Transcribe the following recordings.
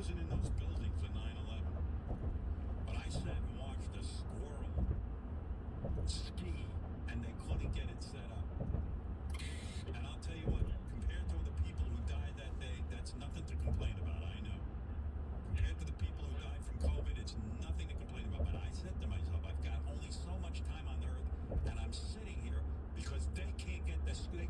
wasn't in those buildings in 9/11. But I sat and watched a squirrel ski, and they couldn't get it set up. And I'll tell you what, compared to the people who died that day, that's nothing to complain about, I know. Compared to the people who died from COVID, it's nothing to complain about. But I said to myself, I've got only so much time on earth, and I'm sitting here because they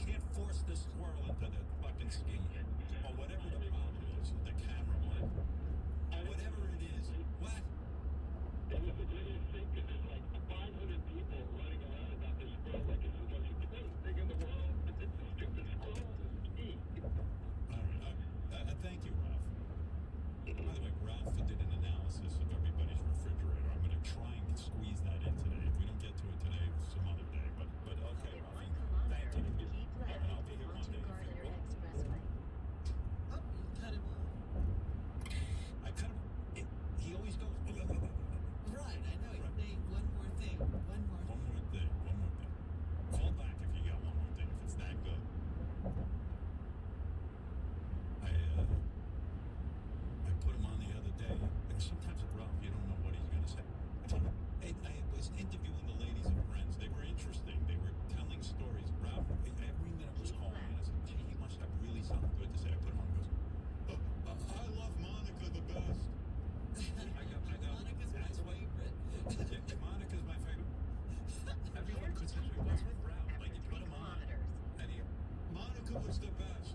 can't force the squirrel into the fucking ski. Or whatever the problem is with the cameraman. Or whatever it is. What? It was the greatest thing because there's like 500 people running around about this squirrel like it's the most important thing in the world. It's a stupid squirrel. All right. Thank you, Ralph. By the way, Ralph did an analysis of everybody's refrigerator. I'm going to try and squeeze that in today. If we don't get to it today, some other day. But okay, Ralph. Thank you. Keep left And I'll be here onto Monday. Gardner Expressway. Oh, you cut him off. I cut him. He always goes. Right, I know. You're saying one more thing. One more One thing. more thing. One more thing. Call back if you got one more thing. If it's that good. I put him on the other day, and sometimes with Ralph, you don't know what he's going to say. I was interviewing the ladies and friends. They were interesting. They were telling stories. Ralph, every minute was calling me, and I said, gee, he must have really something good to say. I put him on and goes, I love Monica the best. I got Monica's my that's what- favorite. Yeah, Monica's my favorite. Everyone could say, what's with Ralph? Like, you put him on, and he, Monica was the best.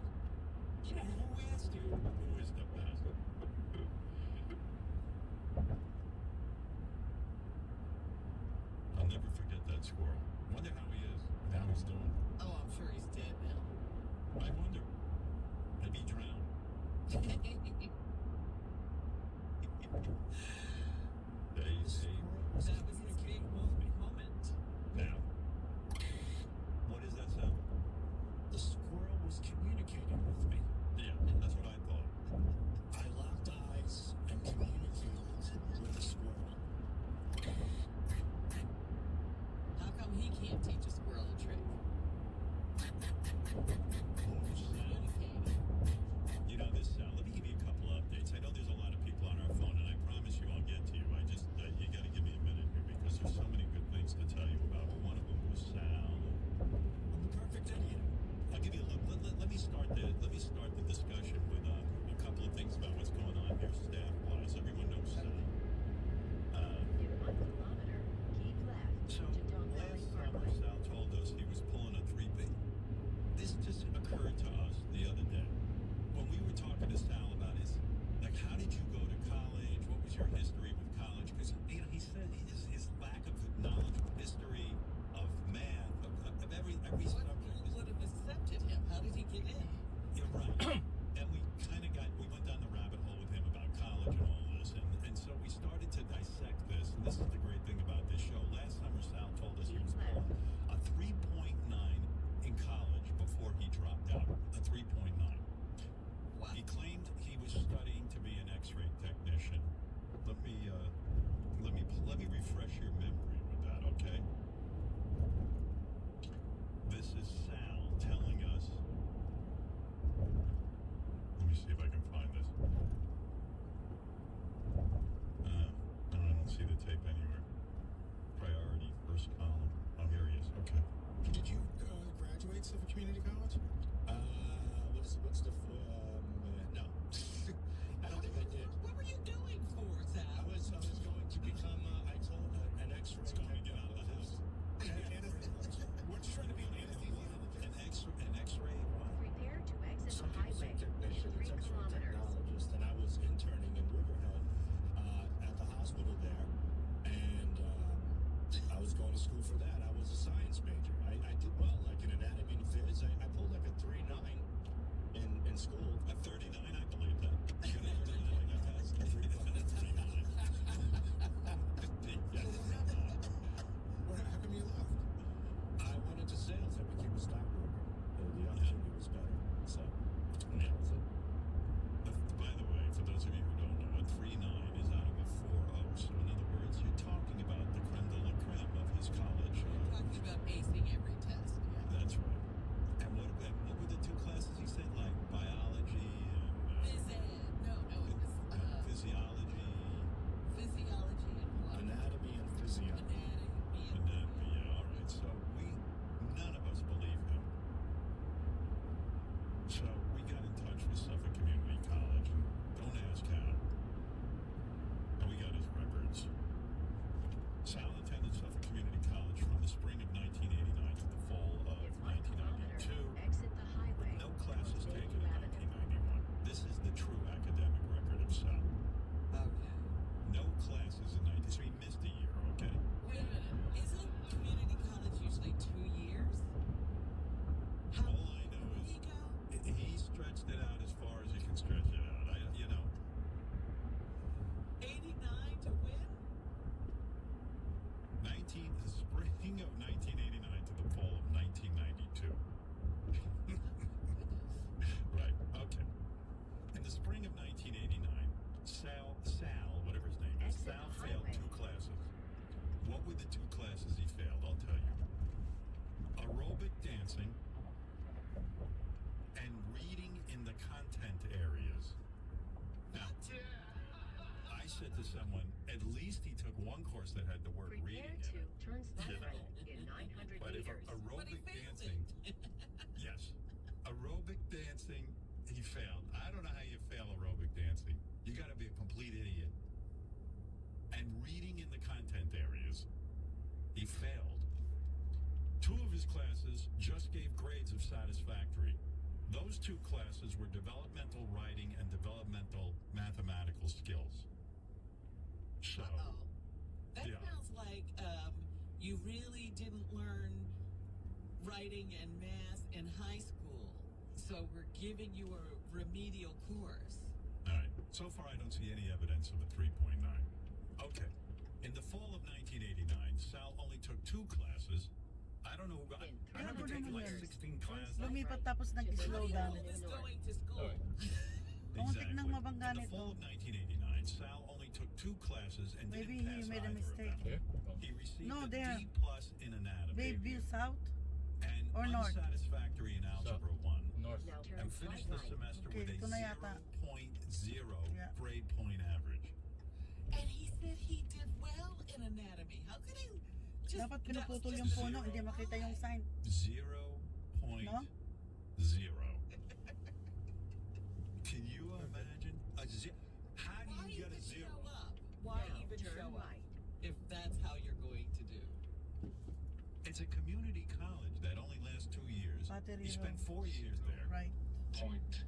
You know, who asked you who is the best? I'll never forget that squirrel. Wonder how he is, and how he's doing. Oh, I'm sure he's dead now. I wonder. Maybe he drowned. That was his big moment. Now, what does that sound? The squirrel was communicating with me. Yeah, that's what I thought. I locked eyes and communicated with the squirrel. How come he can't teach a squirrel a trick? Communicating. You know, let me give you a couple updates. I know there's a lot of people on our phone, and I promise you I'll get to you. I just, you got to give me a minute here because there's so many good things to tell you about. But one of them was Sal. I'm the perfect idiot. I'll give you a look. Let me start the discussion with a couple of things about what's going on here staff-wise. Everyone knows Sal. In 1 kilometer, keep left So to Don Valley last summer, Parkway. Sal told us he was pulling a 3B. This just occurred to us the other day when we were talking to Sal about like, how did you go to college? What was your history with college? Because he said his lack of knowledge of history, of math, of every What subject. school would have accepted him? How did he get in? You're right. And we went down the rabbit hole with him about college and all this. And so we started to dissect this. And this is the great thing about this show. Last summer, Sal told us he was pulling a 3.9 in college before he dropped out. A 3.9. Wow. He claimed he was studying to be an X-ray technician. Let me refresh your memory with that, okay? This is Sal telling us. Let me see if I can find this. No, I don't see the tape anywhere. Priority, first column. Oh, here he is. Okay. Did you graduate Suffolk Community College? What's the no. I don't think I did. What were you doing for, Sal? I was going to become I told an X-ray. It's going to get out of the house. We're just trying to be an anesthesiologist. An X-ray what? Prepare to exit Some the people say highway technician, in 3 it's X-ray kilometers. technologist, and I was interning in Riverhead at the hospital there, and I was going to school for that. I was a science major. I did well, like in anatomy and phys. I pulled like a 3.9 in school. A 39, I believe that. You got a 39, I guess. A 39. How come you left? I went into sales. I became a stockbroker. The opportunity was better. So, that was it. By the way, for those of you who don't know, a 3.9 is out of a 4.0. So in other words, you're talking about the creme de la creme of his college. We're talking about acing every test. Yeah. That's right. And what were the two classes he said? Like biology spring of 1989, Sal, whatever his name is, Exit Sal the failed highway. 2 classes. What were the 2 classes he failed? I'll tell you. Aerobic dancing and reading in the content areas. Now, I said to someone, at least he took one course that had the word Prepare reading to in it. turn You know. left in 900 But if meters. But he aerobic failed dancing, it. yes, aerobic dancing, he failed. I don't know how you fail aerobic dancing. You got to be a complete idiot. And reading in the content areas, he failed. 2 of his classes just gave grades of satisfactory. Those 2 classes were developmental writing and developmental mathematical skills. So, Uh-oh. That Yeah. sounds like you really didn't learn writing and math in high school. So we're giving you a remedial course. all right. So far, I don't see any evidence of a 3.9. Okay. In the fall of 1989, Sal only took 2 classes. I don't know. I remember Grabe taking like naman. 16 classes. Lumipat tapos nag-slow How down. old is going to school? Muntik nang mabangga In the nito. fall of 1989, Sal only took 2 classes and Maybe didn't he pass made a either of mistake. them. Here? Oh. He received No, a there. D plus in anatomy Bayview South and or north? unsatisfactory in algebra 1, North. Now turn and finished the semester Okay, with a ito na yata. 0.0 Yeah. grade point average. And he said he did well in anatomy. How could he just... Dapat that was pinuputol just yung zero. puno, hindi makita yung sign. 0.0. No? Can you imagine a how do Why you get a even 0? show up? Why Now even turn show up? right. If that's how you're going to do. It's a community college that only lasts 2 years. Battery He spent Road. 4 years there. Right. Point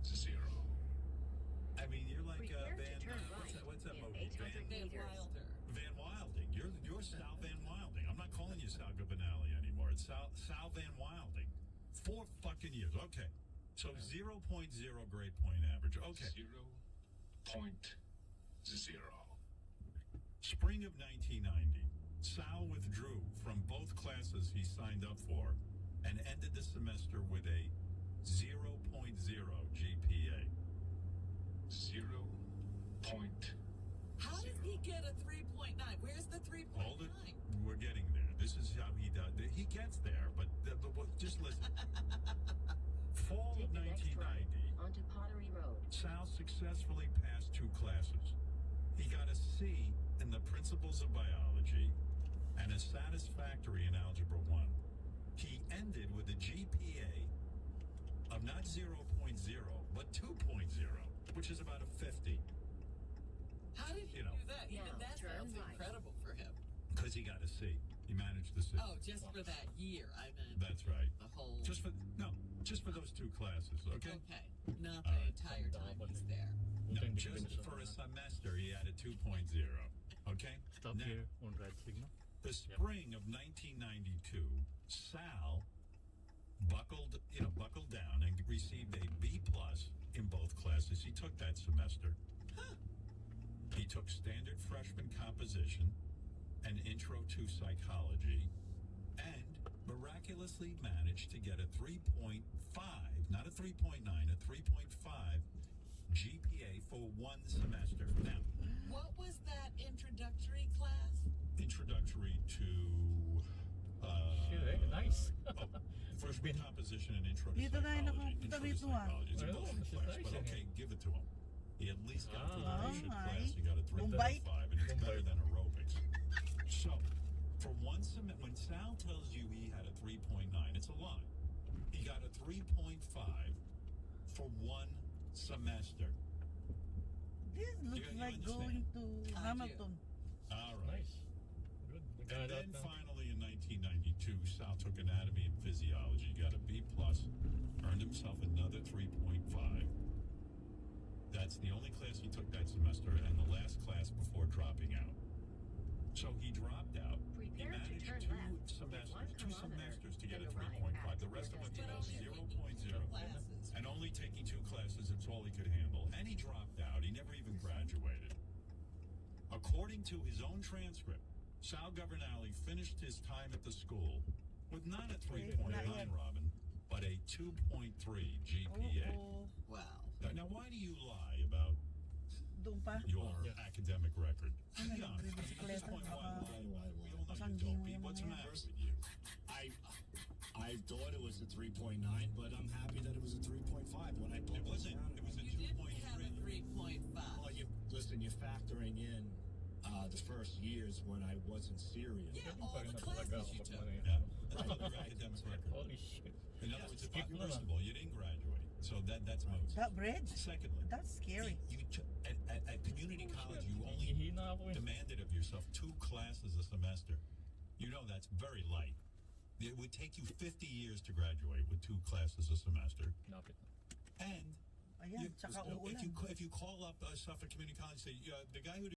0. I mean, you're like Prepare to Van. turn What's that right movie? in 800 Van meters. Wilder. Van Wilding. You're Sal Van Wilding. I'm not calling you Sal Governale anymore. It's Sal Van Wilding. 4 fucking years. Okay. So 0.0 grade point average. Okay. 0.0. Spring of 1990, Sal withdrew from both classes he signed up for and ended the semester with a 0.0 GPA. 0. How did he get a 3.9? Where's the 3.9? Hold it. We're getting there. This is how he does. He gets there, but just listen. Fall Take of the next right 1990, onto Pottery Road. Sal successfully passed 2 classes. He got a C in the Principles of Biology and a satisfactory in Algebra 1. He ended with a GPA of not 0.0, but 2.0, which is about a 50, How did he You know. do that? Even Now, that turn sounds right. incredible for him. because he got a C. He managed the C. Oh, just for that year, I meant. That's right. The whole... Just for those 2 classes, okay? Okay. Not the entire time he's there. No, Buti hindi just pinasa- for a semester, he had a 2.0. Okay? Stop Now, here on red signal. the spring of 1992, Sal buckled down and received a B plus in both classes he took that semester. He took standard freshman composition and intro to psychology, and miraculously managed to get a 3.5, not a 3.9, a 3.5 GPA for 1 semester. Now, What was that introductory class? introductory to Shit, nice. freshman composition and intro to Dito tayo psychology. nakapunta Intro to rito, ah. psychology. It's a Well, bullshit this is class, nice, but eh? okay, give it to him. He at least got through the Ah. bullshit Ay. class. He got a 3.5, Bombay. and it's better Bombay. than aerobics. So, for 1 semester, when Sal tells you he had a 3.9, it's a lie. He got a 3.5 for 1 semester. This looks you like understand? going to I do. Hamilton. All right. Nice. Good. We got And it out then now. finally in 1992, Sal took anatomy and physiology, got a B plus, earned himself another 3.5. That's the only class he took that semester and the last class before dropping out. So he dropped out. He Prepare to managed turn 2 left. semesters, 2 1 semesters to get a kilometer, then 3.5. The arrive rest of at it he your was destination. 0.0. Classes. And only taking 2 classes, it's all he could handle. And he dropped out. He never even graduated. According to his own transcript, Sal Governale finished his time at the school with not a 3.9, not yet. Robin, but a 2.3 GPA. Oh, Wow. Now, why do you lie about Doon pa. your Yeah. academic record? Ano, Be honest. At this bisikleta, point, why baka- lie? We all know you Pasanggi don't, mo Pete. yung What's the mga matter yan. with you? I thought it was a 3.9, but I'm happy that it was a 3.5 when I It broke wasn't. down. It was a You didn't have a 2.3. 3.5. Well, you're factoring in the first years when I wasn't serious. Yeah, Ganun all pa rin the na talaga classes ako you took. magmano Yeah, that's not your academic record. Holy shit. In other words, Skip na first lang. of all, you didn't graduate, so that's most. That bridge? Secondly, That's scary. at community college, you only Ihina ako eh. demanded of yourself 2 classes a semester. You know that's very light. It would take you 50 years to graduate with 2 classes a semester. Lapit na. And Ayan, tsaka uulan. if you call up Suffolk Community College, say the guy who